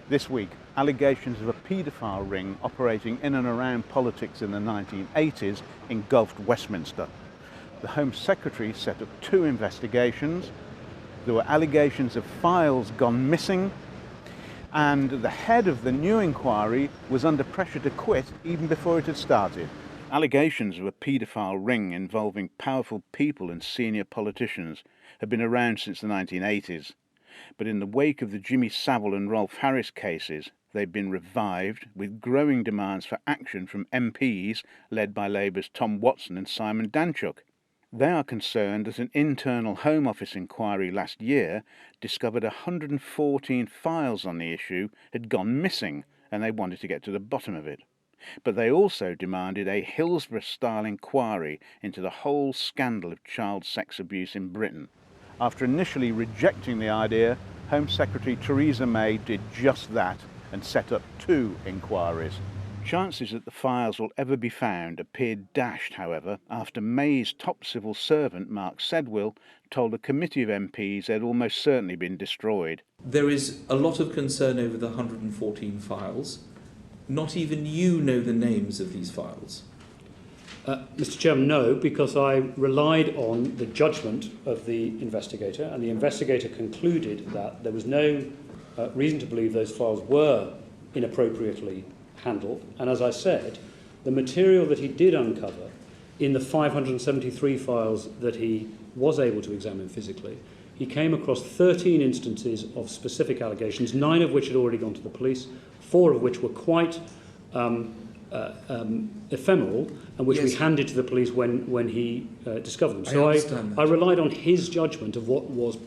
This week, allegations of a paedophile ring operating in and around politics in the 1980s engulfed Westminster. The Home Secretary set up 2 investigations. There were allegations of files gone missing, and the head of the new inquiry was under pressure to quit even before it had started. Allegations of a paedophile ring involving powerful people and senior politicians have been around since the 1980s. But in the wake of the Jimmy Savile and Rolf Harris cases, they've been revived with growing demands for action from MPs led by Labour's Tom Watson and Simon Danczuk. They are concerned that an internal Home Office inquiry last year discovered 114 files on the issue had gone missing, and they wanted to get to the bottom of it. But they also demanded a Hillsborough-style inquiry into the whole scandal of child sex abuse in Britain. After initially rejecting the idea, Home Secretary Theresa May did just that and set up 2 inquiries. Chances that the files will ever be found appeared dashed, however, after May's top civil servant, Mark Sedwill, told a committee of MPs they'd almost certainly been destroyed. There is a lot of concern over the 114 files. Not even you know the names of these files. Mr. Chairman, no, because I relied on the judgment of the investigator, and the investigator concluded that there was no reason to believe those files were inappropriately handled. And as I said, the material that he did uncover in the 573 files that he was able to examine physically, he came across 13 instances of specific allegations, 9 of which had already gone to the police, 4 of which were quite ephemeral, and which we handed to the police when he discovered them. So I relied on his judgment of what was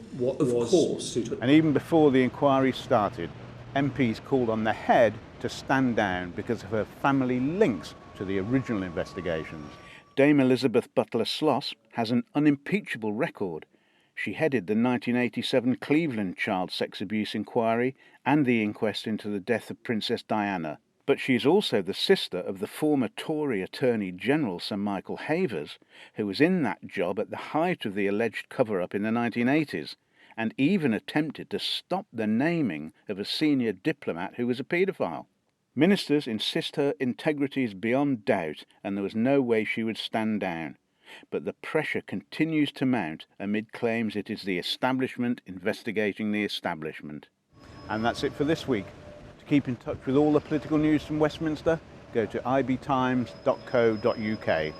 suitable. And even before the inquiry started, MPs called on the head to stand down because of her family links to the original investigations. Dame Elizabeth Butler Sloss has an unimpeachable record. She headed the 1987 Cleveland child sex abuse inquiry and the inquest into the death of Princess Diana. But she is also the sister of the former Tory Attorney General Sir Michael Havers, who was in that job at the height of the alleged cover-up in the 1980s, and even attempted to stop the naming of a senior diplomat who was a paedophile. Ministers insist her integrity is beyond doubt, and there was no way she would stand down. But the pressure continues to mount amid claims it is the establishment investigating the establishment. And that's it for this week. To keep in touch with all the political news from Westminster, go to ibtimes.co.uk.